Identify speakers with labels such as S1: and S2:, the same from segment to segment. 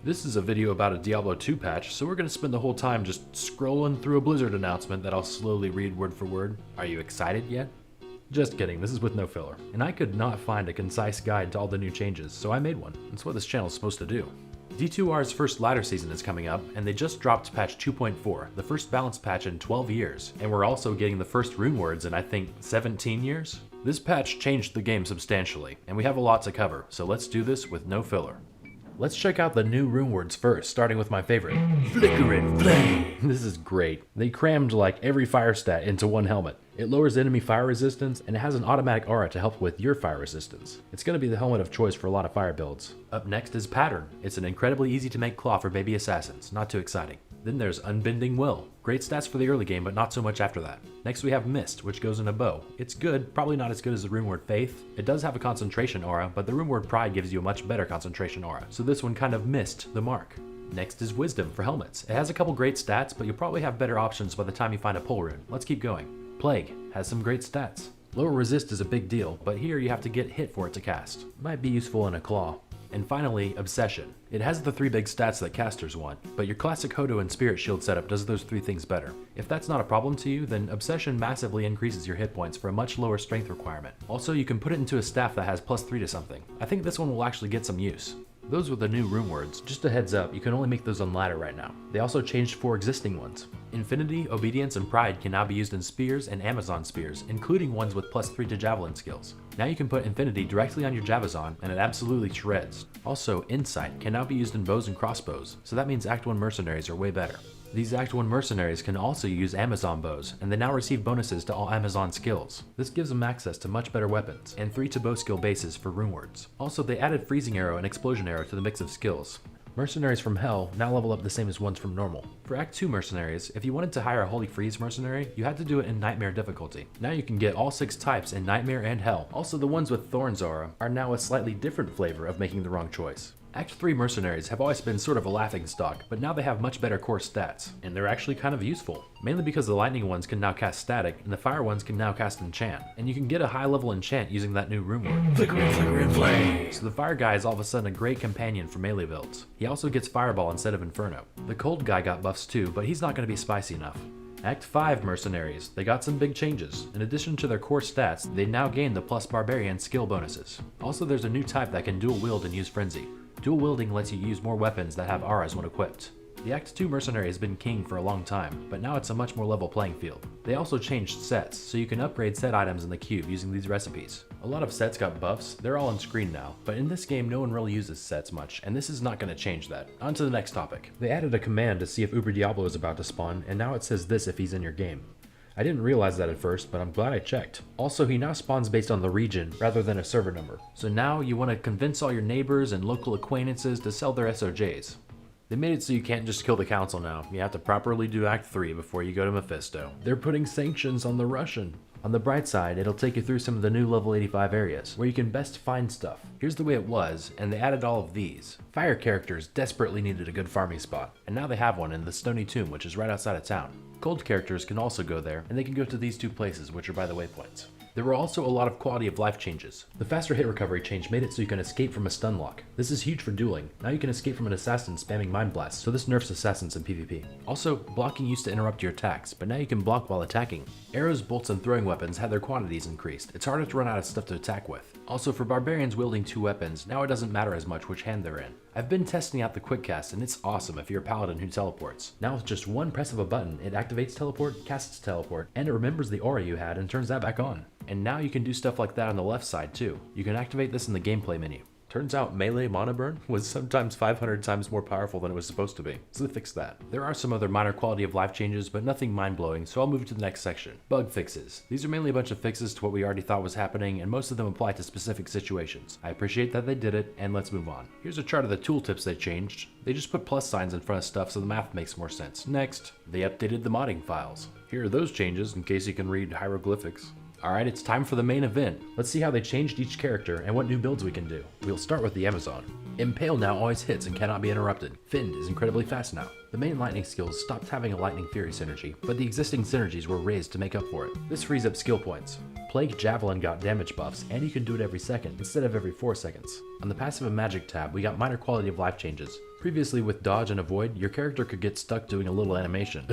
S1: This is a video about a Diablo 2 patch, so we're going to spend the whole time just scrolling through a Blizzard announcement that I'll slowly read word for word. Are you excited yet? Just kidding, this is with no filler. And I could not find a concise guide to all the new changes, so I made one. That's what this channel is supposed to do. D2R's first ladder season is coming up, and they just dropped patch 2.4, the first balanced patch in 12 years. And we're also getting the first Runewords in I think 17 years? This patch changed the game substantially, and we have a lot to cover, so let's do this with no filler. Let's check out the new Runewords first, starting with my favorite, Flickering Flame. This is great. They crammed like every fire stat into one helmet. It lowers enemy fire resistance, and it has an automatic aura to help with your fire resistance. It's going to be the helmet of choice for a lot of fire builds. Up next is Pattern. It's an incredibly easy to make claw for baby assassins, not too exciting. Then there's Unbending Will. Great stats for the early game, but not so much after that. Next we have Mist, which goes in a bow. It's good, probably not as good as the Runeword Faith. It does have a concentration aura, but the Runeword Pride gives you a much better concentration aura, so this one kind of missed the mark. Next is Wisdom for helmets. It has a couple great stats, but you'll probably have better options by the time you find a pull rune. Let's keep going. Plague has some great stats. Lower resist is a big deal, but here you have to get hit for it to cast. Might be useful in a claw. And finally, Obsession. It has the 3 big stats that casters want, but your classic Hodo and Spirit Shield setup does those 3 things better. If that's not a problem to you, then Obsession massively increases your hit points for a much lower strength requirement. Also, you can put it into a staff that has +3 to something. I think this one will actually get some use. Those were the new Runewords. Just a heads up, you can only make those on ladder right now. They also changed 4 existing ones. Infinity, Obedience, and Pride can now be used in spears and Amazon spears, including ones with +3 to javelin skills. Now you can put Infinity directly on your Javazon, and it absolutely shreds. Also, Insight can now be used in bows and crossbows, so that means Act 1 mercenaries are way better. These Act 1 mercenaries can also use Amazon bows, and they now receive bonuses to all Amazon skills. This gives them access to much better weapons, and 3 to bow skill bases for Runewords. Also, they added Freezing Arrow and Explosion Arrow to the mix of skills. Mercenaries from Hell now level up the same as ones from Normal. For Act 2 mercenaries, if you wanted to hire a Holy Freeze mercenary, you had to do it in Nightmare difficulty. Now you can get all 6 types in Nightmare and Hell. Also, the ones with Thorns aura are now a slightly different flavor of making the wrong choice. Act 3 mercenaries have always been sort of a laughingstock, but now they have much better core stats, and they're actually kind of useful. Mainly because the lightning ones can now cast static, and the fire ones can now cast enchant. And you can get a high level enchant using that new Rune-word, Flickering Flame. So the fire guy is all of a sudden a great companion for melee builds. He also gets fireball instead of inferno. The cold guy got buffs too, but he's not going to be spicy enough. Act 5 mercenaries. They got some big changes. In addition to their core stats, they now gain the plus barbarian skill bonuses. Also, there's a new type that can dual wield and use frenzy. Dual wielding lets you use more weapons that have auras when equipped. The Act 2 mercenary has been king for a long time, but now it's a much more level playing field. They also changed sets, so you can upgrade set items in the cube using these recipes. A lot of sets got buffs, they're all on screen now, but in this game no one really uses sets much, and this is not going to change that. On to the next topic. They added a command to see if Uber Diablo is about to spawn, and now it says this if he's in your game. I didn't realize that at first, but I'm glad I checked. Also, he now spawns based on the region rather than a server number. So now you want to convince all your neighbors and local acquaintances to sell their SOJs. They made it so you can't just kill the council now. You have to properly do Act 3 before you go to Mephisto. They're putting sanctions on the Russian. On the bright side, it'll take you through some of the new level 85 areas, where you can best find stuff. Here's the way it was, and they added all of these. Fire characters desperately needed a good farming spot, and now they have one in the Stony Tomb, which is right outside of town. Cold characters can also go there, and they can go to these 2 places, which are by the waypoints. There were also a lot of quality of life changes. The faster hit recovery change made it so you can escape from a stun lock. This is huge for dueling. Now you can escape from an assassin spamming Mind Blast, so this nerfs assassins in PvP. Also, blocking used to interrupt your attacks, but now you can block while attacking. Arrows, bolts, and throwing weapons had their quantities increased. It's harder to run out of stuff to attack with. Also, for barbarians wielding 2 weapons, now it doesn't matter as much which hand they're in. I've been testing out the quick cast, and it's awesome if you're a paladin who teleports. Now with just one press of a button, it activates teleport, casts teleport, and it remembers the aura you had and turns that back on. And now you can do stuff like that on the left side too. You can activate this in the gameplay menu. Turns out melee mana burn was sometimes 500 times more powerful than it was supposed to be, so they fixed that. There are some other minor quality of life changes, but nothing mind-blowing, so I'll move to the next section. Bug fixes. These are mainly a bunch of fixes to what we already thought was happening, and most of them apply to specific situations. I appreciate that they did it, and let's move on. Here's a chart of the tooltips they changed. They just put plus signs in front of stuff so the math makes more sense. Next, they updated the modding files. Here are those changes in case you can read hieroglyphics. Alright, it's time for the main event. Let's see how they changed each character and what new builds we can do. We'll start with the Amazon. Impale now always hits and cannot be interrupted. Fend is incredibly fast now. The main lightning skills stopped having a lightning fury synergy, but the existing synergies were raised to make up for it. This frees up skill points. Plague Javelin got damage buffs, and you can do it every second instead of every 4 seconds. On the passive and magic tab, we got minor quality of life changes. Previously with dodge and avoid, your character could get stuck doing a little animation,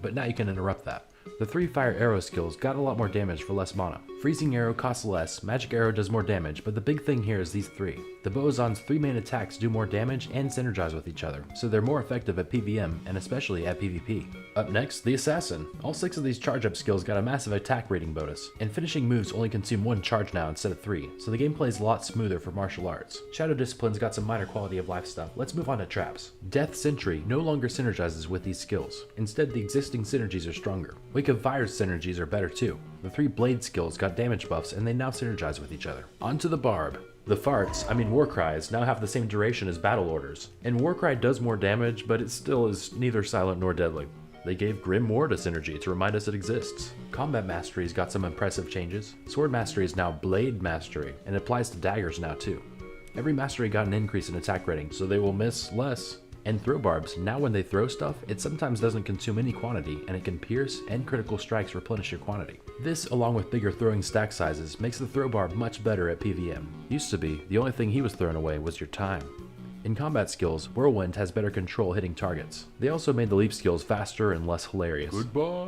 S1: but now you can interrupt that. The 3 fire arrow skills got a lot more damage for less mana. Freezing arrow costs less, magic arrow does more damage, but the big thing here is these 3. The Boazon's 3 main attacks do more damage and synergize with each other, so they're more effective at PvM and especially at PvP. Up next, the Assassin. All 6 of these charge up skills got a massive attack rating bonus, and finishing moves only consume 1 charge now instead of 3, so the gameplay is a lot smoother for martial arts. Shadow Discipline's got some minor quality of life stuff. Let's move on to traps. Death Sentry no longer synergizes with these skills. Instead, the existing synergies are stronger. Wake of Fire's synergies are better too. The 3 blade skills got damage buffs and they now synergize with each other. On to the Barb. The Warcries now have the same duration as battle orders, and Warcry does more damage, but it still is neither silent nor deadly. They gave Grim Ward a synergy to remind us it exists. Combat Mastery's got some impressive changes. Sword Mastery is now Blade Mastery, and it applies to daggers now too. Every mastery got an increase in attack rating, so they will miss less. And throw barbs, now when they throw stuff, it sometimes doesn't consume any quantity, and it can pierce and critical strikes replenish your quantity. This, along with bigger throwing stack sizes, makes the throw barb much better at PvM. Used to be, the only thing he was throwing away was your time. In combat skills, Whirlwind has better control hitting targets. They also made the leap skills faster and less hilarious. Goodbye!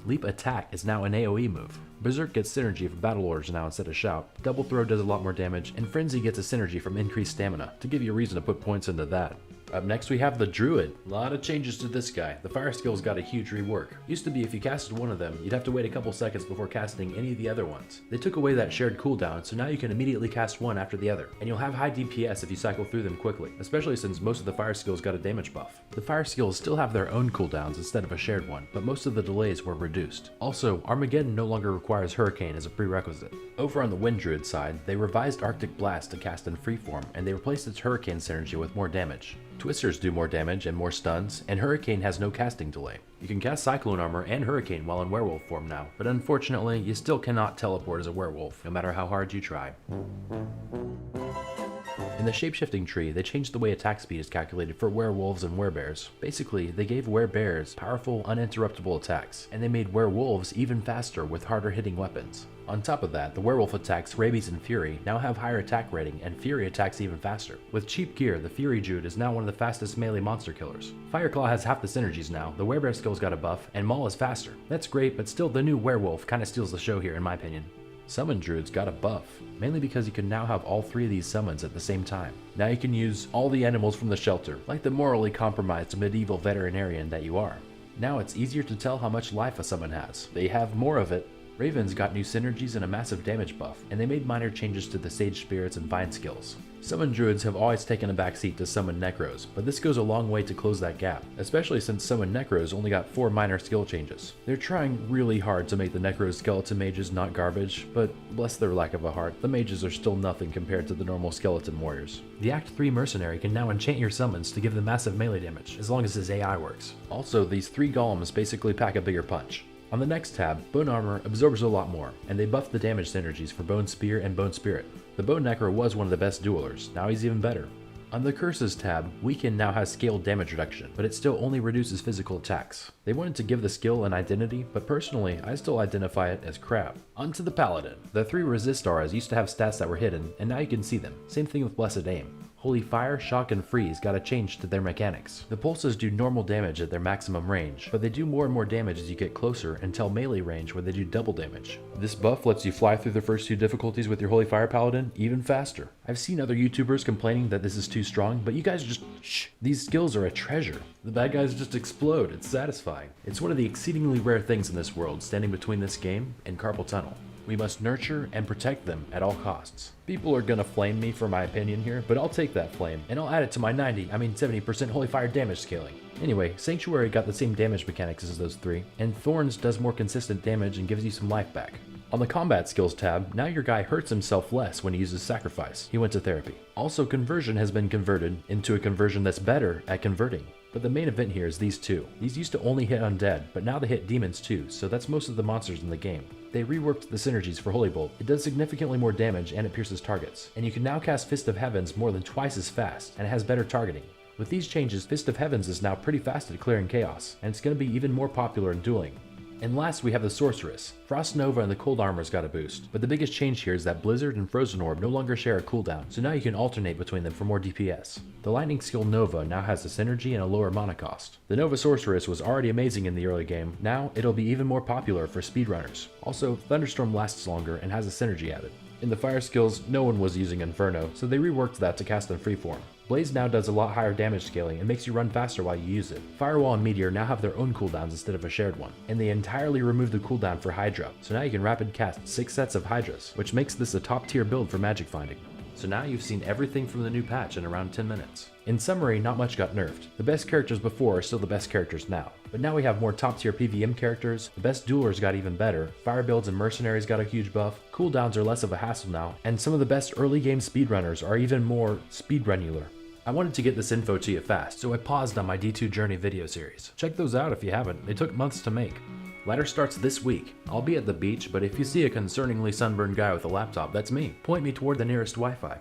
S1: Leap attack is now an AoE move. Berserk gets synergy for battle orders now instead of shout. Double throw does a lot more damage, and Frenzy gets a synergy from increased stamina, to give you a reason to put points into that. Up next we have the Druid. A lot of changes to this guy. The fire skills got a huge rework. Used to be if you casted one of them, you'd have to wait a couple seconds before casting any of the other ones. They took away that shared cooldown, so now you can immediately cast one after the other. And you'll have high DPS if you cycle through them quickly, especially since most of the fire skills got a damage buff. The fire skills still have their own cooldowns instead of a shared one, but most of the delays were reduced. Also, Armageddon no longer requires Hurricane as a prerequisite. Over on the Wind Druid side, they revised Arctic Blast to cast in freeform, and they replaced its Hurricane synergy with more damage. Twisters do more damage and more stuns, and Hurricane has no casting delay. You can cast Cyclone Armor and Hurricane while in werewolf form now, but unfortunately, you still cannot teleport as a werewolf, no matter how hard you try. In the shapeshifting tree, they changed the way attack speed is calculated for werewolves and werebears. Basically, they gave werebears powerful, uninterruptible attacks, and they made werewolves even faster with harder hitting weapons. On top of that, the werewolf attacks Rabies and Fury now have higher attack rating, and Fury attacks even faster. With cheap gear, the Fury Druid is now one of the fastest melee monster killers. Fireclaw has half the synergies now, the werebear skills got a buff, and Maul is faster. That's great, but still the new werewolf kinda steals the show here in my opinion. Summon Druids got a buff, mainly because you can now have all 3 of these summons at the same time. Now you can use all the animals from the shelter, like the morally compromised medieval veterinarian that you are. Now it's easier to tell how much life a summon has. They have more of it. Ravens got new synergies and a massive damage buff, and they made minor changes to the Sage Spirits and Vine skills. Summon Druids have always taken a backseat to Summon Necros, but this goes a long way to close that gap, especially since Summon Necros only got 4 minor skill changes. They're trying really hard to make the Necros skeleton mages not garbage, but bless their lack of a heart, the mages are still nothing compared to the normal skeleton warriors. The Act 3 Mercenary can now enchant your summons to give them massive melee damage, as long as his AI works. Also, these 3 golems basically pack a bigger punch. On the next tab, Bone Armor absorbs a lot more, and they buffed the damage synergies for Bone Spear and Bone Spirit. The Bone Necro was one of the best duelers, now he's even better. On the Curses tab, Weaken now has scaled damage reduction, but it still only reduces physical attacks. They wanted to give the skill an identity, but personally, I still identify it as crap. On to the Paladin. The 3 resist auras used to have stats that were hidden, and now you can see them. Same thing with Blessed Aim. Holy Fire, Shock, and Freeze got a change to their mechanics. The pulses do normal damage at their maximum range, but they do more and more damage as you get closer until melee range where they do double damage. This buff lets you fly through the first 2 difficulties with your Holy Fire Paladin even faster. I've seen other YouTubers complaining that this is too strong, but you guys just shh. These skills are a treasure. The bad guys just explode, it's satisfying. It's one of the exceedingly rare things in this world, standing between this game and Carpal Tunnel. We must nurture and protect them at all costs. People are gonna flame me for my opinion here, but I'll take that flame, and I'll add it to my 70% Holy Fire damage scaling. Anyway, Sanctuary got the same damage mechanics as those 3, and Thorns does more consistent damage and gives you some life back. On the Combat Skills tab, now your guy hurts himself less when he uses Sacrifice. He went to therapy. Also, Conversion has been converted into a conversion that's better at converting. But the main event here is these 2. These used to only hit undead, but now they hit demons too, so that's most of the monsters in the game. They reworked the synergies for Holy Bolt. It does significantly more damage and it pierces targets. And you can now cast Fist of Heavens more than twice as fast, and it has better targeting. With these changes, Fist of Heavens is now pretty fast at clearing chaos, and it's going to be even more popular in dueling. And last we have the Sorceress. Frost Nova and the Cold Armor's got a boost, but the biggest change here is that Blizzard and Frozen Orb no longer share a cooldown, so now you can alternate between them for more DPS. The Lightning skill Nova now has a synergy and a lower mana cost. The Nova Sorceress was already amazing in the early game, now it'll be even more popular for speedrunners. Also, Thunderstorm lasts longer and has a synergy added. In the fire skills, no one was using Inferno, so they reworked that to cast in freeform. Blaze now does a lot higher damage scaling and makes you run faster while you use it. Firewall and Meteor now have their own cooldowns instead of a shared one, and they entirely removed the cooldown for Hydra, so now you can rapid cast 6 sets of Hydras, which makes this a top tier build for magic finding. So now you've seen everything from the new patch in around 10 minutes. In summary, not much got nerfed. The best characters before are still the best characters now, but now we have more top tier PVM characters, the best duelers got even better, fire builds and mercenaries got a huge buff, cooldowns are less of a hassle now, and some of the best early game speedrunners are even more speedrunular. I wanted to get this info to you fast, so I paused on my D2 Journey video series. Check those out if you haven't, they took months to make. Ladder starts this week. I'll be at the beach, but if you see a concerningly sunburned guy with a laptop, that's me. Point me toward the nearest Wi-Fi.